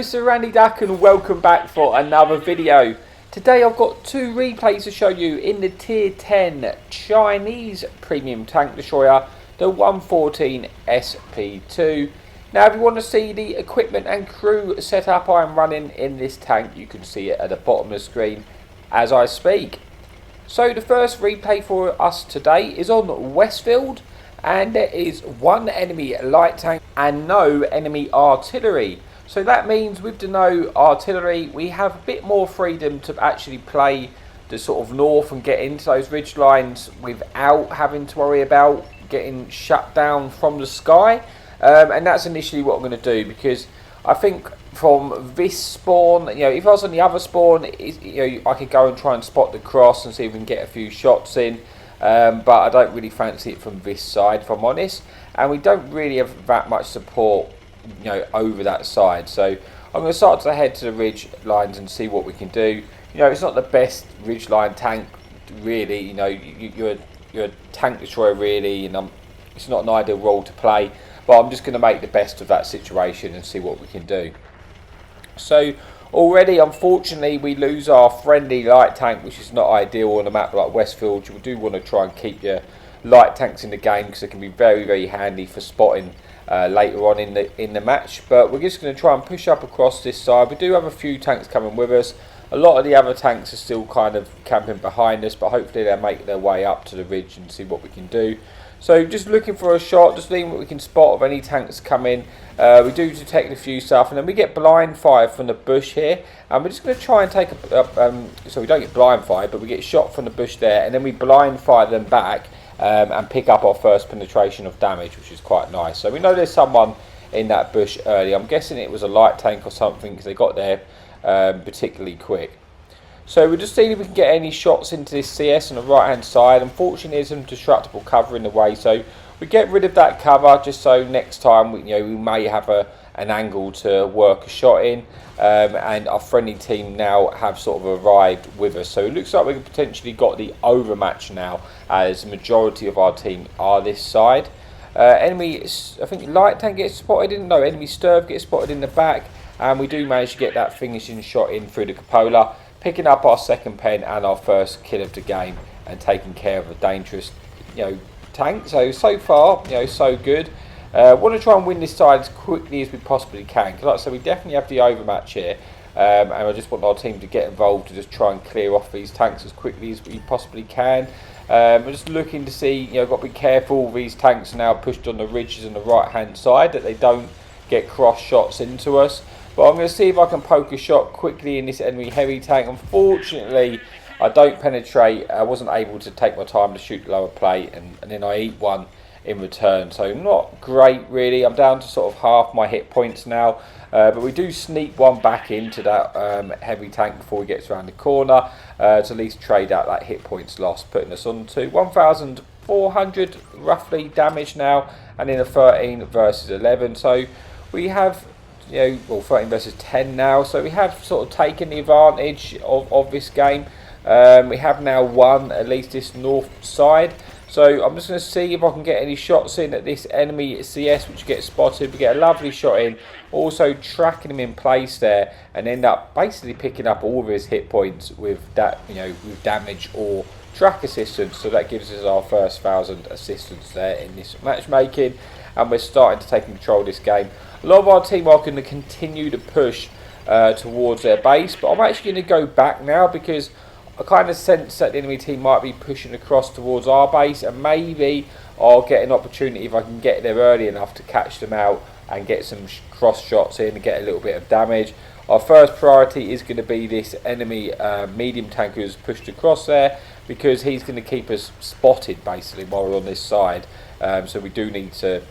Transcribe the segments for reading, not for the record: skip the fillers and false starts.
Mr. Randy Duck and welcome back for another video. Today I've got two replays to show you in the tier 10 Chinese premium tank destroyer, the 114 SP2. Now if you want to see the equipment and crew setup I'm running in this tank, you can see it at the bottom of the screen as I speak. So the first replay for us today is on Westfield, and there is one enemy light tank and no enemy artillery. So that means with the no artillery we have a bit more freedom to actually play the sort of north and get into those ridge lines without having to worry about getting shut down from the sky. And that's initially what I'm going to do, because I think from this spawn, if I was on the other spawn, I could go and try and spot the cross and see if we can get a few shots in. But I don't really fancy it from this side, if I'm honest, and we don't really have that much support over that side. So I'm going to start to head to the ridge lines and see what we can do. It's not the best ridge line tank really. You're a tank destroyer really, and it's not an ideal role to play, but I'm just going to make the best of that situation and see what we can do. So already, unfortunately, we lose our friendly light tank, which is not ideal on a map like Westfield. You do want to try and keep your light tanks in the game because they can be very, very handy for spotting later on in the match. But we're just going to try and push up across this side. We do have a few tanks coming with us. A lot of the other tanks are still kind of camping behind us, but hopefully they'll make their way up to the ridge and see what we can do. So just looking for a shot, just seeing what we can spot of any tanks coming. We do detect a few stuff, and then we get blind fire from the bush here, and we're just going to try and take so we don't get blind fire, but we get shot from the bush there, and then we blind fire them back and pick up our first penetration of damage, which is quite nice. So we know there's someone in that bush early. I'm guessing it was a light tank or something, because they got there particularly quick. So we're just seeing if we can get any shots into this CS on the right hand side. Unfortunately there's some destructible cover in the way, so we get rid of that cover just so next time we may have an angle to work a shot in. And our friendly team now have sort of arrived with us, so it looks like we've potentially got the overmatch now, as the majority of our team are this side. Enemy, I think light tank gets spotted in, no, enemy Sturv gets spotted in the back, and we do manage to get that finishing shot in through the cupola, picking up our second pen and our first kill of the game, and taking care of a dangerous tank. So far so good. Want to try and win this side as quickly as we possibly can, because like I said, we definitely have the overmatch here, and I just want our team to get involved to just try and clear off these tanks as quickly as we possibly can. We're just looking to see, got to be careful, these tanks are now pushed on the ridges on the right hand side, that they don't get cross shots into us. But I'm going to see if I can poke a shot quickly in this enemy heavy tank. Unfortunately, I don't penetrate. I wasn't able to take my time to shoot the lower plate, and then I eat one in return. So not great really. I'm down to sort of half my hit points now. But we do sneak one back into that heavy tank before we get around the corner to at least trade out that hit points lost, putting us on to 1,400 roughly damage now, and in a 13 versus 11. So we have 13 versus 10 now, so we have sort of taken the advantage of this game. We have now won at least this north side, so I'm just going to see if I can get any shots in at this enemy CS, which gets spotted. We get a lovely shot in, also tracking him in place there, and end up basically picking up all of his hit points with that, with damage or track assistance. So that gives us our first 1,000 assistance there in this matchmaking, and we're starting to take control of this game. A lot of our team are going to continue to push towards their base, but I'm actually going to go back now, because I kind of sense that the enemy team might be pushing across towards our base, and maybe I'll get an opportunity if I can get there early enough to catch them out and get some cross shots in and get a little bit of damage. Our first priority is going to be this enemy medium tank who's pushed across there, because he's going to keep us spotted basically while we're on this side. So we do need to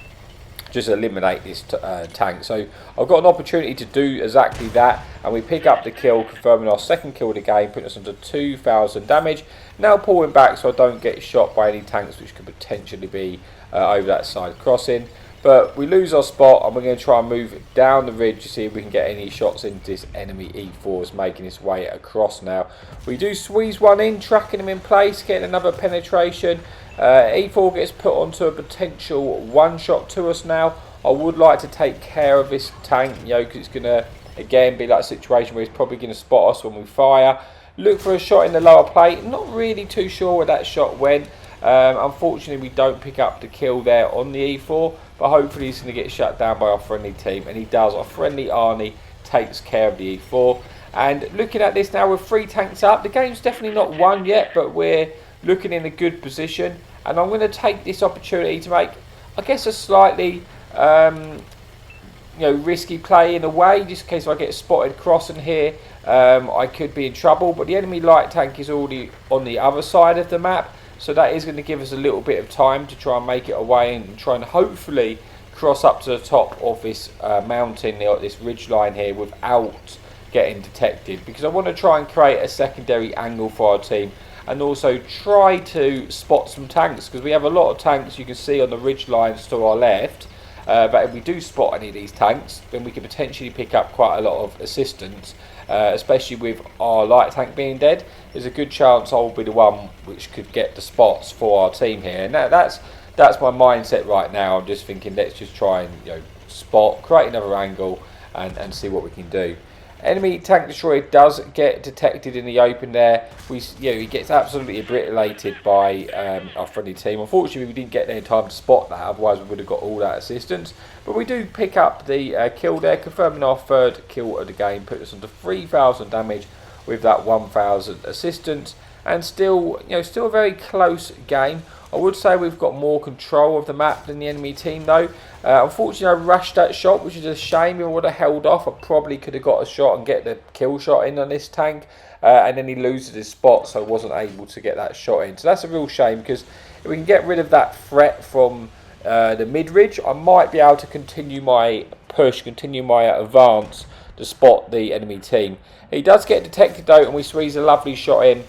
just eliminate this tank. So I've got an opportunity to do exactly that, and we pick up the kill, confirming our second kill of the game, putting us into 2,000 damage. Now pulling back so I don't get shot by any tanks which could potentially be over that side crossing. But we lose our spot, and we're going to try and move down the ridge to see if we can get any shots into this enemy E4 is making its way across now. We do squeeze one in, tracking him in place, getting another penetration. E4 gets put onto a potential one shot to us now. I would like to take care of this tank, because it's going to Again, be like a situation where he's probably going to spot us when we fire. Look for a shot in the lower plate. Not really too sure where that shot went. Unfortunately, we don't pick up the kill there on the E4, but hopefully he's going to get shut down by our friendly team, and he does. Our friendly Arnie takes care of the E4. And looking at this now with 3 tanks up, the game's definitely not won yet, but we're looking in a good position. And I'm going to take this opportunity to make, I guess, a slightly risky play in a way, just in case I get spotted crossing here. I could be in trouble, but the enemy light tank is already on the other side of the map, so that is going to give us a little bit of time to try and make it away and try and hopefully cross up to the top of this mountain, this ridge line here, without getting detected, because I want to try and create a secondary angle for our team and also try to spot some tanks, because we have a lot of tanks you can see on the ridge lines to our left. But if we do spot any of these tanks, then we could potentially pick up quite a lot of assistance, especially with our light tank being dead. There's a good chance I'll be the one which could get the spots for our team here, and that's my mindset right now. I'm just thinking, let's just try and spot, create another angle, and see what we can do. Enemy tank destroyer does get detected in the open there. He gets absolutely obliterated by our friendly team. Unfortunately, we didn't get there in time to spot that, otherwise we would have got all that assistance. But we do pick up the kill there, confirming our 3rd kill of the game, put us onto 3,000 damage with that 1,000 assistance, and still a very close game. I would say we've got more control of the map than the enemy team though. Unfortunately, I rushed that shot, which is a shame. If I would have held off, I probably could have got a shot and get the kill shot in on this tank. And then he loses his spot, so I wasn't able to get that shot in. So that's a real shame, because if we can get rid of that threat from the mid-ridge, I might be able to continue my push, continue my advance to spot the enemy team. He does get detected though, and we squeeze a lovely shot in.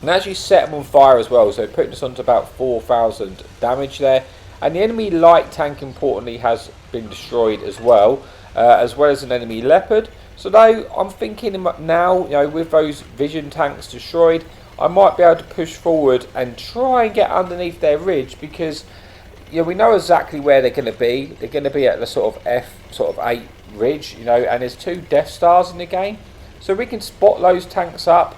And actually set him on fire as well, so putting us on to about 4,000 damage there. And the enemy light tank, importantly, has been destroyed as well as an enemy leopard. So though I'm thinking now, with those vision tanks destroyed, I might be able to push forward and try and get underneath their ridge, because we know exactly where they're going to be. They're going to be at the sort of F8 ridge, and there's 2 Death Stars in the game, so we can spot those tanks up.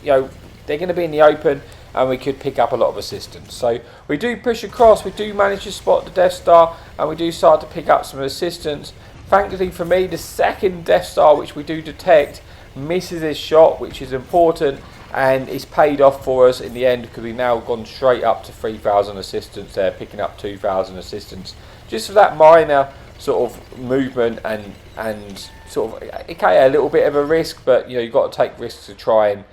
They're going to be in the open, and we could pick up a lot of assistance. So we do push across, we do manage to spot the Death Star, and we do start to pick up some assistance. Thankfully for me, the 2nd Death Star, which we do detect, misses his shot, which is important, and it's paid off for us in the end, because we've now gone straight up to 3,000 assistance there, picking up 2,000 assistance. Just for that minor sort of movement and sort of, okay, a little bit of a risk, but you've got to take risks to try and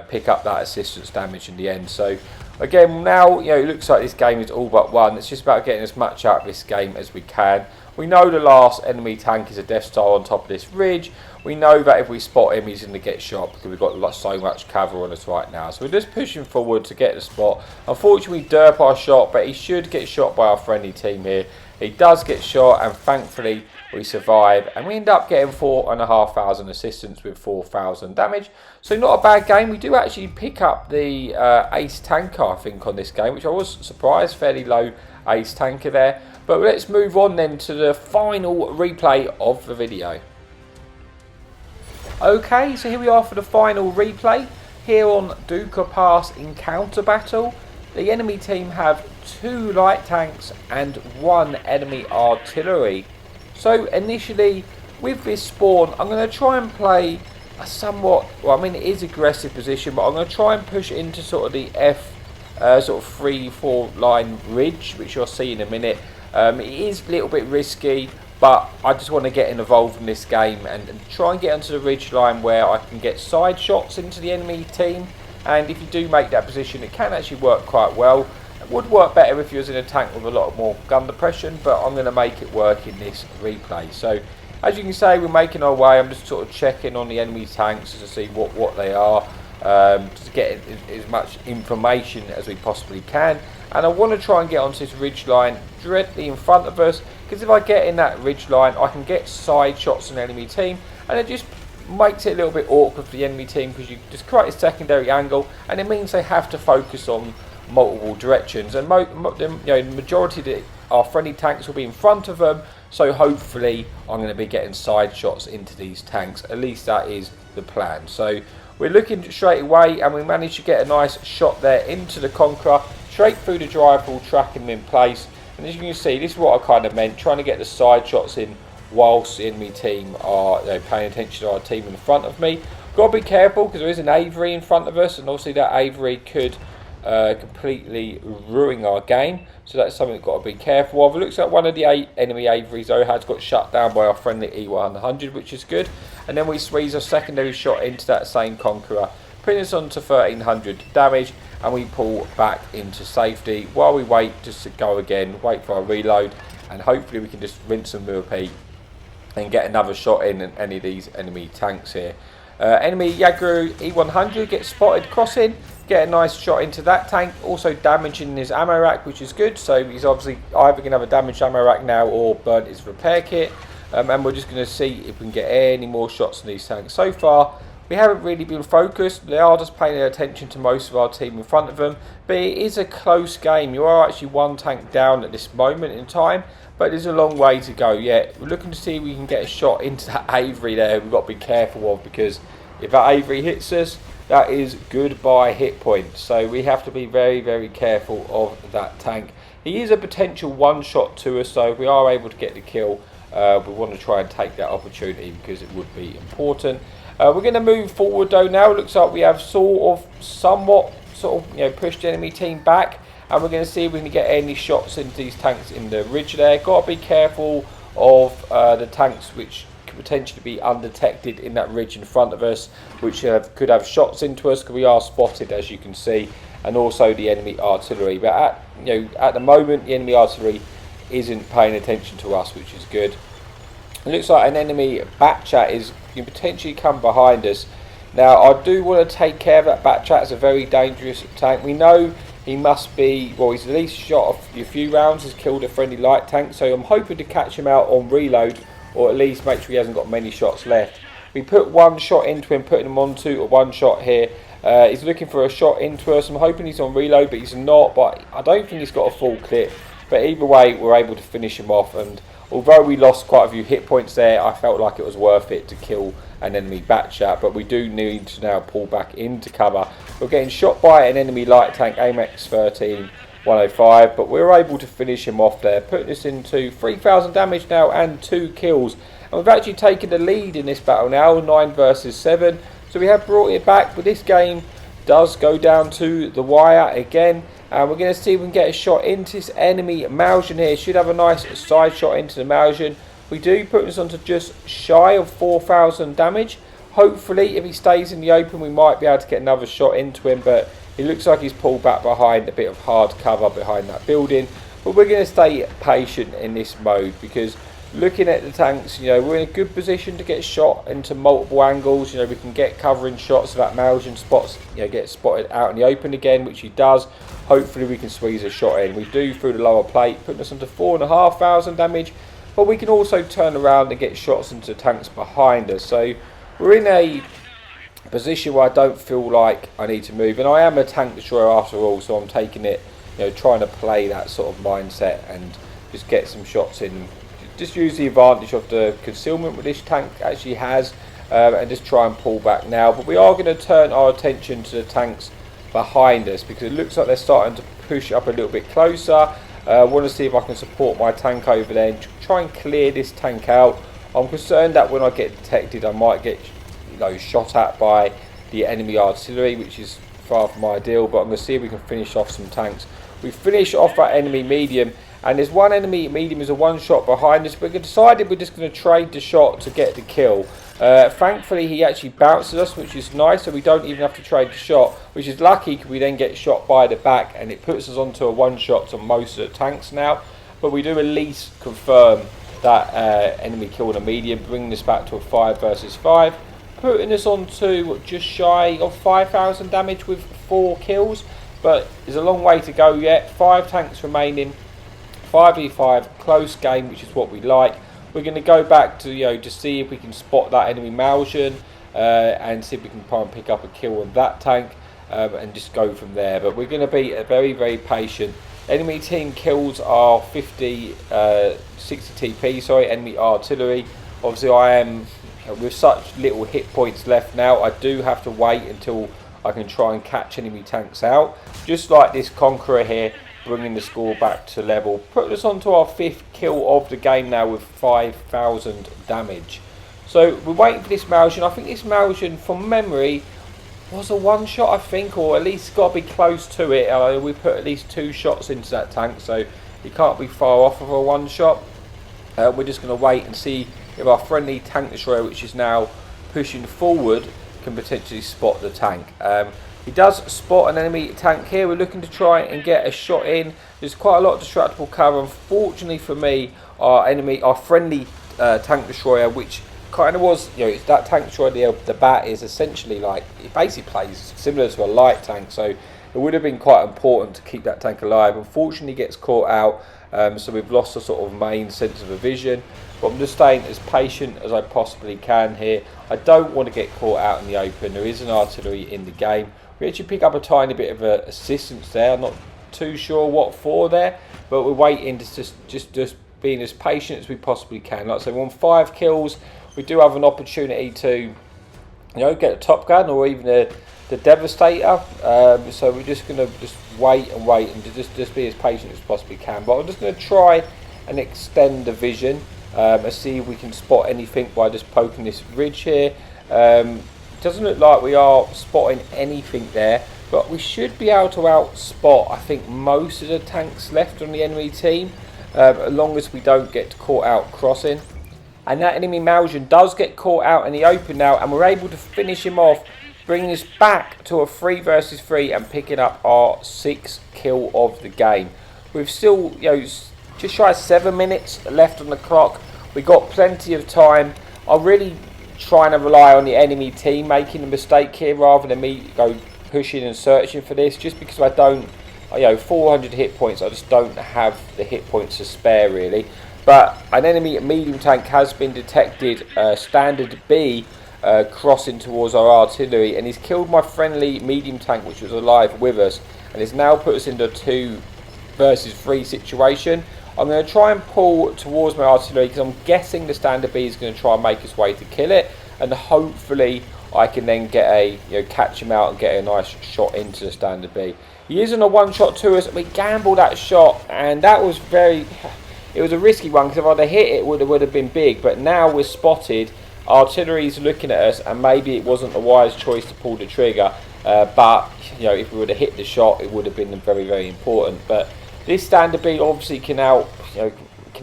pick up that assistance damage in the end. So again, now it looks like this game is all but won. It's just about getting as much out of this game as we can. We know the last enemy tank is a Death Star on top of this ridge. We know that if we spot him, he's going to get shot, because we've got so much cover on us right now. So we're just pushing forward to get the spot. Unfortunately, we derp our shot, but he should get shot by our friendly team here. He does get shot, and thankfully we survive, and we end up getting 4,500 assistance with 4,000 damage. So not a bad game. We do actually pick up the ace tanker, I think, on this game, which I was surprised, fairly low ace tanker there. But let's move on then to the final replay of the video. Okay, so here we are for the final replay here on Dukla Pass Encounter Battle. The enemy team have 2 light tanks and 1 enemy artillery. So initially, with this spawn, I'm going to try and play a somewhat, it is aggressive position, but I'm going to try and push into sort of the F sort of 3-4 line ridge, which you'll see in a minute. It is a little bit risky, but I just want to get involved in this game and try and get onto the ridge line where I can get side shots into the enemy team. And if you do make that position, it can actually work quite well. It would work better if you was in a tank with a lot more gun depression, but I'm going to make it work in this replay. So as you can see, we're making our way. I'm just sort of checking on the enemy tanks to see what they are, to get as much information as we possibly can. And I want to try and get onto this ridge line directly in front of us, because if I get in that ridge line, I can get side shots on the enemy team, and it just makes it a little bit awkward for the enemy team, because you just create a secondary angle, and it means they have to focus on multiple directions. And the majority of our friendly tanks will be in front of them, So hopefully I'm going to be getting side shots into these tanks. At least that is the plan. So we're looking straight away, and we managed to get a nice shot there into the Conqueror, straight through the drive hall, tracking them in place. And as you can see, this is what I kind of meant, trying to get the side shots in whilst the enemy team are paying attention to our team in front of me. Got to be careful because there is an Avery in front of us, and obviously that Avery could completely ruin our game. So that's something we've got to be careful of. It looks like one of the enemy Averys though has got shut down by our friendly E100, which is good. And then we squeeze a secondary shot into that same Conqueror, putting us on to 1300 damage, and we pull back into safety while we wait just to go again, wait for our reload, and hopefully we can just rinse and repeat and get another shot in any of these enemy tanks here. Enemy Yagru E100 gets spotted crossing, get a nice shot into that tank, also damaging his ammo rack, which is good. So he's obviously either going to have a damaged ammo rack now or burnt his repair kit. And we're just going to see if we can get any more shots in these tanks. So far, we haven't really been focused. They are just paying attention to most of our team in front of them. But it is a close game. You are actually one tank down at this moment in time, but there's a long way to go yet. We're looking to see if we can get a shot into that Avery there. We've got to be careful of, because if that Avery hits us, that is goodbye hit points. So we have to be very, very careful of that tank. He is a potential one shot to us, so if we are able to get the kill, we want to try and take that opportunity because it would be important. We're going to move forward though now. It looks like we have somewhat pushed the enemy team back, and we're going to see if we can get any shots into these tanks in the ridge there. Got to be careful of the tanks which could potentially be undetected in that ridge in front of us, which could have shots into us, because we are spotted, as you can see, and also the enemy artillery. But at the moment, the enemy artillery isn't paying attention to us, which is good. It looks like an enemy Batchat is potentially come behind us. Now, I do want to take care of that Batchat. It's a very dangerous tank. We know he must be, well, he's at least shot a few rounds, has killed a friendly light tank, so I'm hoping to catch him out on reload, or at least make sure he hasn't got many shots left. We put one shot into him, putting him onto a one shot here. He's looking for a shot into us. I'm hoping he's on reload, but he's not. But I don't think he's got a full clip. But either way, we're able to finish him off. And although we lost quite a few hit points there, I felt like it was worth it to kill an enemy Batchat. But we do need to now pull back into cover. We're getting shot by an enemy light tank, AMX 13105, but we were able to finish him off there, putting us into 3,000 damage now and 2 kills. And we've actually taken the lead in this battle now, 9 versus 7. So we have brought it back, but this game does go down to the wire again. And we're going to see if we can get a shot into this enemy Maljan here. Should have a nice side shot into the Maljan. We do, put us onto just shy of 4,000 damage. Hopefully, if he stays in the open, we might be able to get another shot into him. But it looks like he's pulled back behind a bit of hard cover behind that building. But we're going to stay patient in this mode, because looking at the tanks, we're in a good position to get shot into multiple angles. We can get covering shots so that Maljan spots, get spotted out in the open again, which he does. Hopefully we can squeeze a shot in. We do through the lower plate, putting us onto 4,500 damage. But we can also turn around and get shots into tanks behind us. So we're in a position where I don't feel like I need to move. And I am a tank destroyer after all, so I'm taking it, trying to play that sort of mindset and just get some shots in. Just use the advantage of the concealment which this tank actually has, and just try and pull back now. But we are going to turn our attention to the tanks behind us, because it looks like they're starting to push up a little bit closer. I want to see if I can support my tank over there and try and clear this tank out. I'm concerned that when I get detected, I might get shot at by the enemy artillery, which is far from ideal. But I'm going to see if we can finish off some tanks. We finish off that enemy medium, and there's one enemy medium is a one shot behind us, but we decided we're just going to trade the shot to get the kill. Thankfully he actually bounces us, which is nice, so we don't even have to trade the shot, which is lucky because we then get shot by the back, and it puts us onto a one shot to most of the tanks now. But we do at least confirm that enemy killed a medium, bringing us back to a 5 versus 5, putting us on to just shy of 5,000 damage with 4 kills. But there's a long way to go yet. 5 tanks remaining, 5v5, close game, which is what we like. We're going to go back to to see if we can spot that enemy Maljan, and see if we can try and pick up a kill on that tank, and just go from there. But we're going to be very, very patient Enemy team kills are 60 TP, sorry, enemy artillery. Obviously with such little hit points left now, I do have to wait until I can try and catch enemy tanks out. Just like this Conqueror here, bringing the score back to level. Put us onto our 5th kill of the game now with 5,000 damage. So we're waiting for this Malzian. I think this Malzian, from memory, was a one-shot, I think, or at least got to be close to it. We put at least 2 shots into that tank, so it can't be far off of a one-shot. We're just going to wait and see if our friendly tank destroyer, which is now pushing forward, can potentially spot the tank. He does spot an enemy tank here. We're looking to try and get a shot in. There's quite a lot of destructible cover. Unfortunately for me, our friendly tank destroyer, which kind of was, that tank destroyer, the bat is essentially like, it basically plays similar to a light tank, so it would have been quite important to keep that tank alive. Unfortunately, gets caught out, so we've lost a sort of main sense of vision. But I'm just staying as patient as I possibly can here. I don't want to get caught out in the open. There is an artillery in the game. We actually pick up a tiny bit of assistance there. I'm not too sure what for there, but we're waiting to just being as patient as we possibly can. Like I said, we're on 5 kills. We do have an opportunity to, get a Top Gun or even the Devastator. So we're just going to wait and just be as patient as possibly can. But I'm just going to try and extend the vision and see if we can spot anything by just poking this ridge here. Doesn't look like we are spotting anything there, but we should be able to outspot, I think, most of the tanks left on the enemy team, as long as we don't get caught out crossing. And that enemy Malzian does get caught out in the open now, and we're able to finish him off, bringing us back to a 3 versus 3 and picking up our 6th kill of the game. We've still, just shy of 7 minutes left on the clock. We got plenty of time. I'm really trying to rely on the enemy team making a mistake here rather than me go pushing and searching for this, just because I don't, 400 hit points, I just don't have the hit points to spare really. But an enemy medium tank has been detected, standard B, crossing towards our artillery, and he's killed my friendly medium tank which was alive with us, and has now put us into a 2 versus 3 situation. I'm going to try and pull towards my artillery because I'm guessing the standard B is going to try and make his way to kill it, and hopefully I can then get catch him out and get a nice shot into the standard B. He is on a one-shot to us. We gambled that shot, and that was it was a risky one, because if I'd have hit it, it would have been big. But now we're spotted, artillery's looking at us, and maybe it wasn't a wise choice to pull the trigger. But if we would have hit the shot, it would have been very, very important. But this standard B obviously can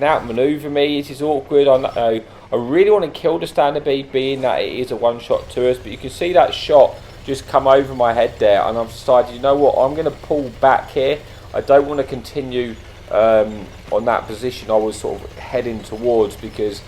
outmaneuver me. It is awkward. I really want to kill the standard B, being that it is a one-shot to us. But you can see that shot just come over my head there, and I've decided, I'm going to pull back here. I don't want to continue on that position I was sort of heading towards, because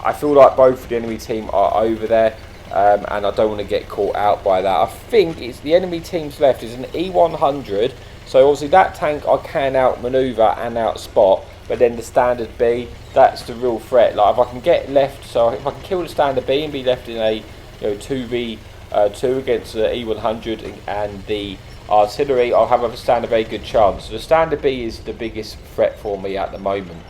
I feel like both of the enemy team are over there, and I don't want to get caught out by that. I think it's the enemy team's left is an E100, so obviously that tank I can outmaneuver and outspot, but then the standard B, that's the real threat. Like if I can get left, so if I can kill the standard B and be left in a 2v2 against the E100 and the artillery, I'll have a stand a very good chance. So the standard B is the biggest threat for me at the moment.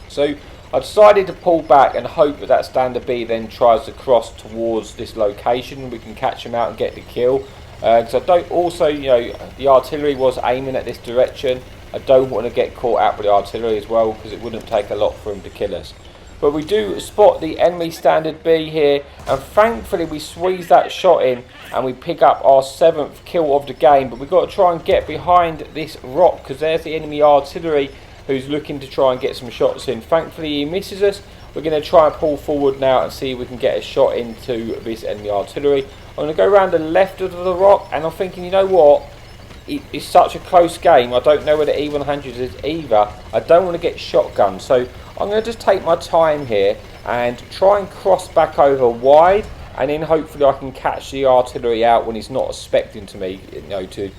So I decided to pull back and hope that standard B then tries to cross towards this location. We can catch him out and get the kill. Because I don't also, the artillery was aiming at this direction. I don't want to get caught out with the artillery as well, because it wouldn't take a lot for him to kill us. But we do spot the enemy standard B here, and thankfully we squeeze that shot in and we pick up our 7th kill of the game. But we've got to try and get behind this rock, because there's the enemy artillery who's looking to try and get some shots in. Thankfully he misses us. We're going to try and pull forward now and see if we can get a shot into this enemy artillery. I'm going to go around the left of the rock, and I'm thinking, it's such a close game. I don't know where the E100 is either. I don't want to get shotgun, so I'm going to just take my time here and try and cross back over wide, and then hopefully I can catch the artillery out when he's not expecting to me, to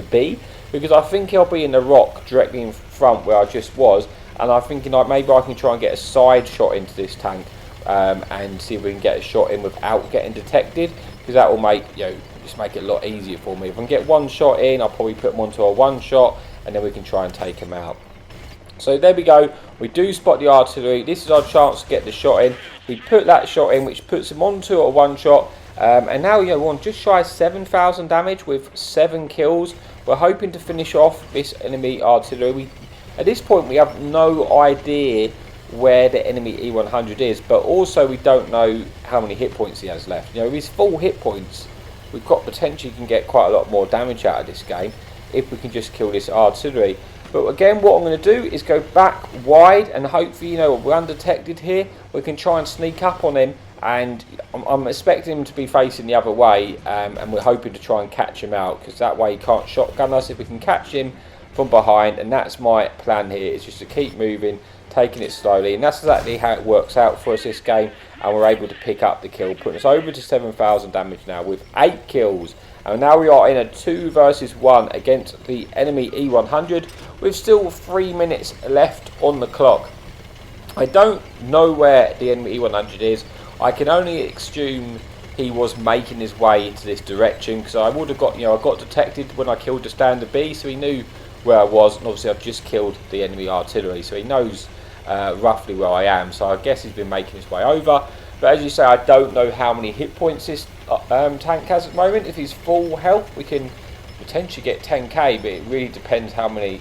be, because I think he'll be in the rock directly in front where I just was, and I'm thinking maybe I can try and get a side shot into this tank and see if we can get a shot in without getting detected, because that will make just make it a lot easier for me. If I can get one shot in, I'll probably put them onto a one shot, and then we can try and take them out. So there we go, we do spot the artillery. This is our chance to get the shot in. We put that shot in, which puts him onto a one shot. And now, you know, we're on just shy of 7,000 damage with 7 kills. We're hoping to finish off this enemy artillery. At this point, we have no idea where the enemy E100 is, but also we don't know how many hit points he has left. You know, with his full hit points, we've got potentially can get quite a lot more damage out of this game if we can just kill this artillery. But again, what I'm going to do is go back wide, and hopefully, you know, we're undetected here. We can try and sneak up on him, and I'm expecting him to be facing the other way, and we're hoping to try and catch him out, because that way he can't shotgun us if we can catch him from behind. And that's my plan here, is just to keep moving, taking it slowly, and that's exactly how it works out for us this game. And we're able to pick up the kill, putting us over to 7,000 damage now with 8 kills. And now we are in a 2 versus 1 against the enemy E100 with still 3 minutes left on the clock. I don't know where the enemy E100 is. I can only assume he was making his way into this direction, because I would have got, you know, I got detected when I killed the standard B, so he knew where I was, and obviously I've just killed the enemy artillery, so he knows roughly where I am. So I guess he's been making his way over. But as you say, I don't know how many hit points this tank has at the moment. If he's full health, we can potentially get 10k, but it really depends how many,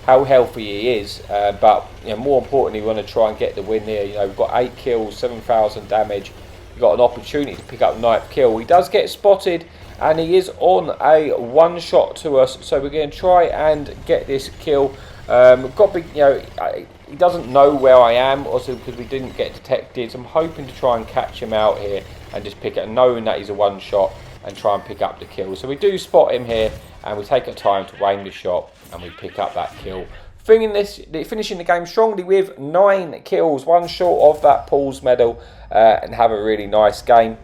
how healthy he is. But you know, more importantly, we want to try and get the win here. You know, we've got 8 kills, 7,000 damage. We've got an opportunity to pick up 9th kill. He does get spotted, and he is on a one shot to us. So we're going to try and get this kill. We've got big, you know, he doesn't know where I am, also because we didn't get detected. So I'm hoping to try and catch him out here and just pick it, knowing that he's a one shot, and try and pick up the kill. So we do spot him here, and we take our time to aim the shot, and we pick up that kill. Finishing the game strongly with 9 kills, 1 short of that Paul's medal, and have a really nice game.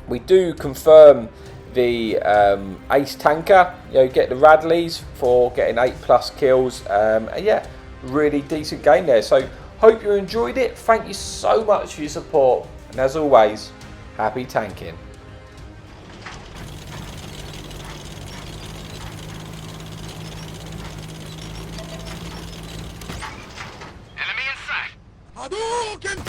We do confirm the ace tanker, you know, get the Radleys for getting 8+ kills, and yeah, really decent game there. So hope you enjoyed it. Thank you so much for your support, and as always, happy tanking. Enemy in sight. Hadouken!